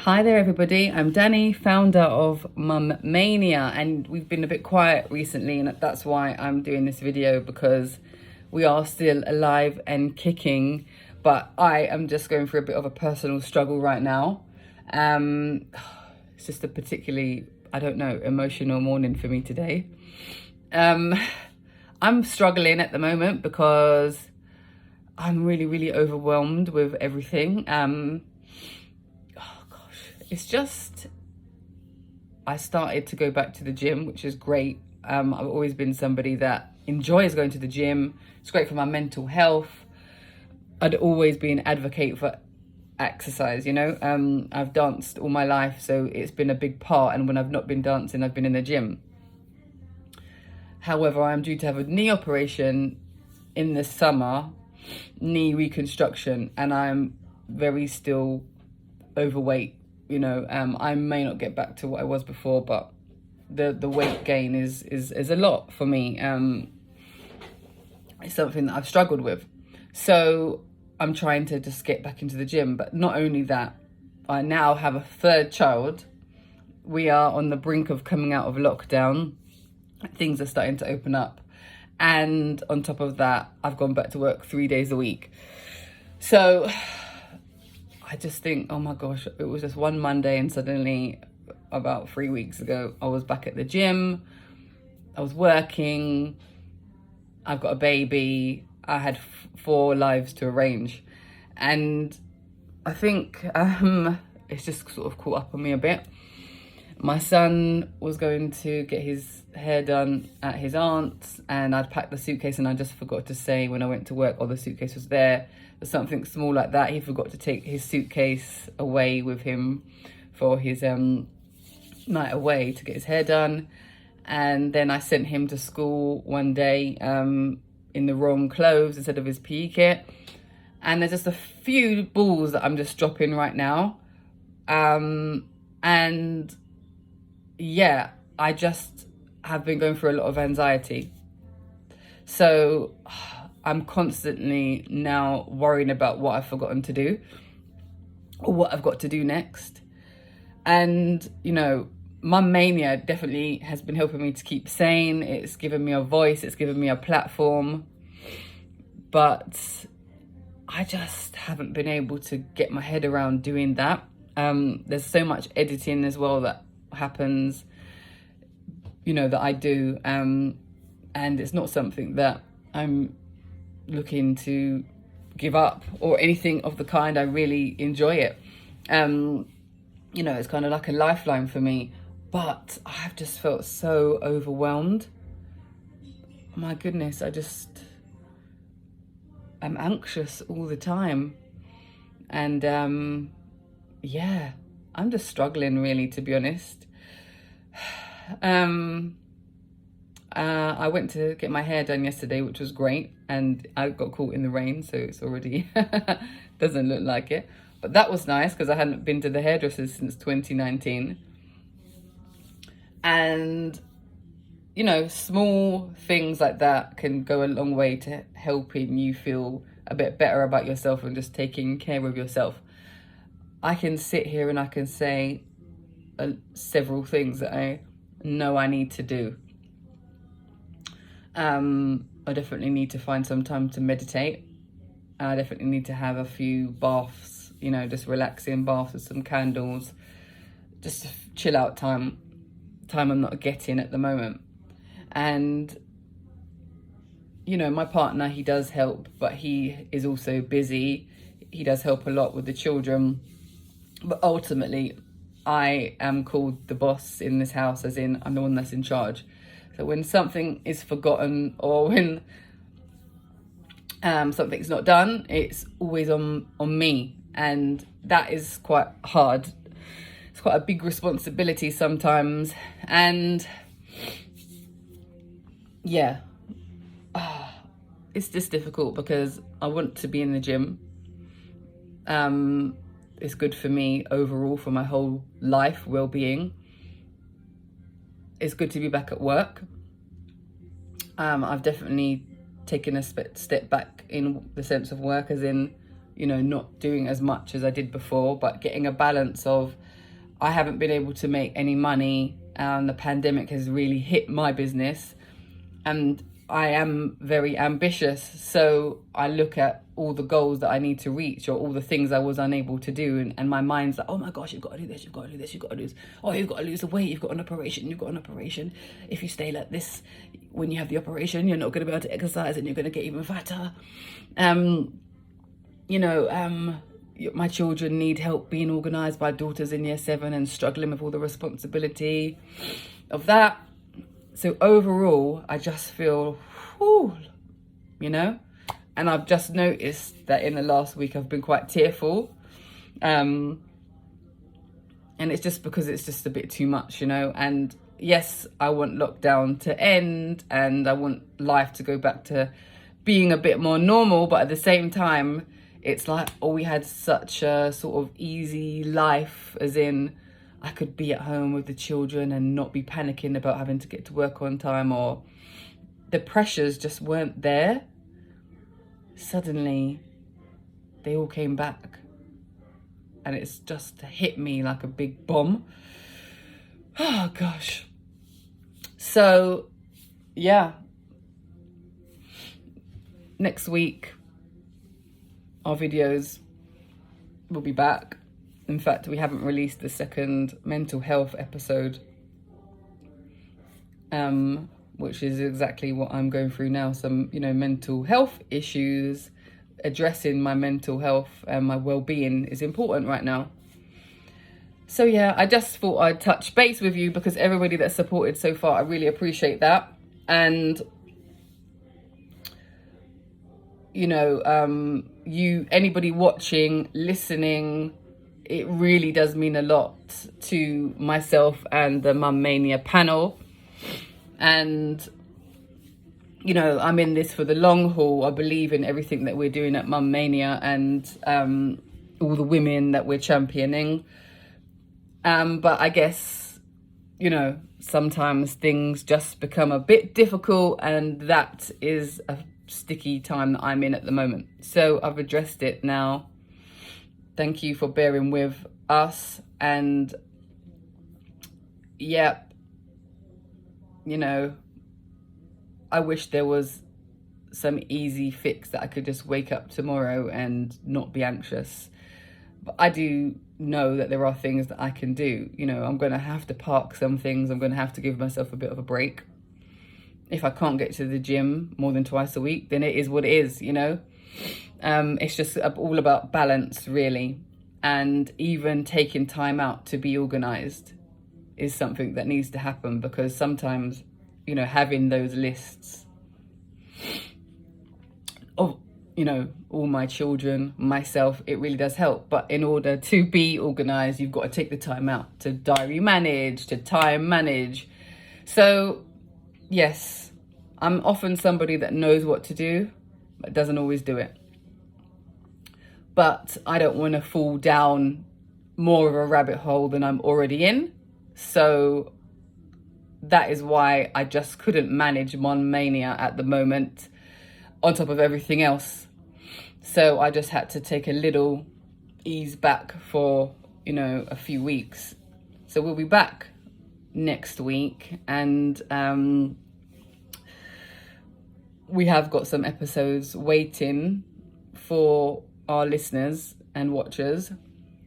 Hi there everybody, I'm Danny, founder of Mum Mania, and we've been a bit quiet recently, and that's why I'm doing this video, because we are still alive and kicking, but I am just going through a bit of a personal struggle right now. It's just a particularly, I don't know, emotional morning for me today. I'm struggling at the moment because I'm really overwhelmed with everything. It's just, I started to go back to the gym, which is great. I've always been somebody that enjoys going to the gym. It's great for my mental health. I'd always be an advocate for exercise, you know. I've danced all my life, so it's been a big part. And when I've not been dancing, I've been in the gym. However, I'm due to have a knee operation in the summer, knee reconstruction, and I'm very still overweight. You know, I may not get back to what I was before, but the weight gain is a lot for me. It's something that I've struggled with. So I'm trying to just get back into the gym. But not only that, I now have a third child. We are on the brink of coming out of lockdown. Things are starting to open up. And on top of that, I've gone back to work 3 days a week. So I just think, oh my gosh, it was just one Monday and suddenly about 3 weeks ago, I was back at the gym. I was working. I've got a baby. I had 4 lives to arrange. And I think it's just sort of caught up on me a bit. My son was going to get his hair done at his aunt's, and I'd packed the suitcase, and I just forgot to say when I went to work, the suitcase was there. Something small like that. He forgot to take his suitcase away with him for his night away to get his hair done. And then I sent him to school one day in the wrong clothes instead of his PE kit. And there's just a few balls that I'm just dropping right now. And yeah, I just have been going through a lot of anxiety. So I'm constantly now worrying about what I've forgotten to do or what I've got to do next. And, you know, Mum Mania definitely has been helping me to keep sane. It's given me a voice. It's given me a platform. But I just haven't been able to get my head around doing that. There's so much editing as well that happens, you know, that I do. And it's not something that I'm looking to give up or anything of the kind. I really enjoy it. You know, it's kind of like a lifeline for me, but I've just felt so overwhelmed. My goodness, I'm anxious all the time. And yeah, I'm just struggling really, to be honest. I went to get my hair done yesterday, which was great, and I got caught in the rain, so it's already doesn't look like it. But that was nice because I hadn't been to the hairdressers since 2019. And, you know, small things like that can go a long way to helping you feel a bit better about yourself and just taking care of yourself. I can sit here and I can say several things that I know I need to do. I definitely need to find some time to meditate. I definitely need to have a few baths, you know, just relaxing baths with some candles, just chill out time I'm not getting at the moment. And, you know, my partner, he does help, but he is also busy. He does help a lot with the children. But ultimately, I am called the boss in this house, as in I'm the one that's in charge. So when something is forgotten or when something's not done, it's always on me. And that is quite hard. It's quite a big responsibility sometimes. And yeah, it's just difficult because I want to be in the gym. It's good for me overall, for my whole life well-being. It's good to be back at work. I've definitely taken a step back in the sense of work, as in, you know, not doing as much as I did before, but getting a balance of I haven't been able to make any money, and the pandemic has really hit my business, and I am very ambitious. So I look at all the goals that I need to reach, or all the things I was unable to do, and my mind's like, oh my gosh, you've got to do this, you've got to do this, you've got to do this. Oh, you've got to lose the weight, you've got an operation. If you stay like this, when you have the operation, you're not going to be able to exercise and you're going to get even fatter. My children need help being organised. My daughter's in year 7 and struggling with all the responsibility of that. So overall, I just feel, and I've just noticed that in the last week I've been quite tearful. And it's just because it's just a bit too much, and yes, I want lockdown to end and I want life to go back to being a bit more normal, but at the same time, it's like, we had such a sort of easy life, as in I could be at home with the children and not be panicking about having to get to work on time, or the pressures just weren't there. Suddenly, they all came back. And it's just hit me like a big bomb. Oh, gosh. So, yeah. Next week, our videos will be back. In fact, we haven't released the second mental health episode, which is exactly what I'm going through now. Some, mental health issues. Addressing my mental health and my well-being is important right now. So yeah, I just thought I'd touch base with you, because everybody that's supported so far, I really appreciate that. And anybody watching, listening, it really does mean a lot to myself and the Mum Mania panel. And I'm in this for the long haul. I believe in everything that we're doing at Mum Mania, and all the women that we're championing. But I guess, sometimes things just become a bit difficult, and that is a sticky time that I'm in at the moment. So I've addressed it now. Thank you for bearing with us. And yeah, I wish there was some easy fix that I could just wake up tomorrow and not be anxious. But I do know that there are things that I can do. I'm going to have to park some things. I'm going to have to give myself a bit of a break. If I can't get to the gym more than twice a week, then it is what it is, It's just all about balance, really. And even taking time out to be organised is something that needs to happen, because sometimes, having those lists of, all my children, myself, it really does help. But in order to be organised, you've got to take the time out to diary manage, to time manage. So, yes, I'm often somebody that knows what to do, but doesn't always do it. But I don't want to fall down more of a rabbit hole than I'm already in. So that is why I just couldn't manage Mum Mania at the moment, on top of everything else. So I just had to take a little ease back for, a few weeks. So we'll be back next week, and we have got some episodes waiting for our listeners and watchers.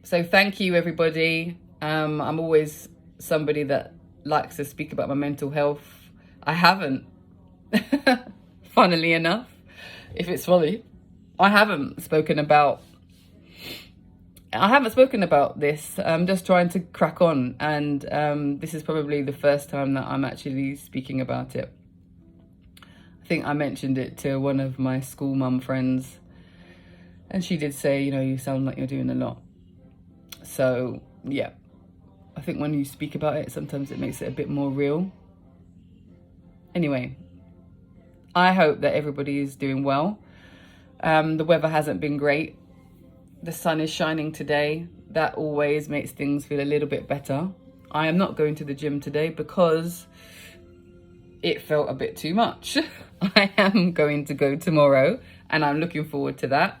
So thank you, everybody. I'm always somebody that likes to speak about my mental health. I haven't, funnily enough, if it's funny, I haven't spoken about this. I'm just trying to crack on, and this is probably the first time that I'm actually speaking about it. I think I mentioned it to one of my school mum friends, and she did say, you sound like you're doing a lot. So yeah, I think when you speak about it, sometimes it makes it a bit more real. Anyway, I hope that everybody is doing well. The weather hasn't been great. The sun is shining today. That always makes things feel a little bit better. I am not going to the gym today because it felt a bit too much. I am going to go tomorrow, and I'm looking forward to that.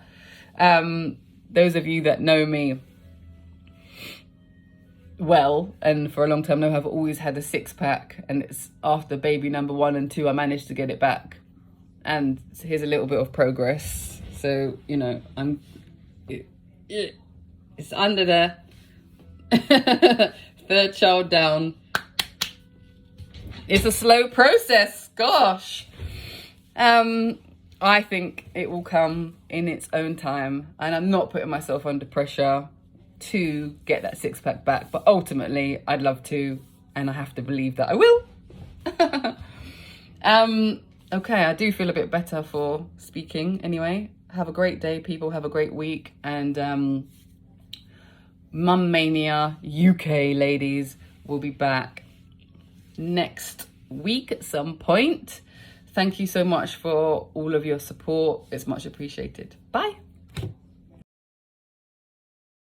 Those of you that know me well, and for a long time now I've always had a 6-pack, and it's after baby number 1 and 2 I managed to get it back. And here's a little bit of progress. So, you know, it's under there. Third child down. It's a slow process, gosh. I think it will come in its own time, and I'm not putting myself under pressure to get that 6-pack back, but ultimately I'd love to, and I have to believe that I will. Okay, I do feel a bit better for speaking anyway. Have a great day, people. Have a great week. And Mum Mania UK ladies will be back next week at some point. Thank you so much for all of your support. It's much appreciated. Bye.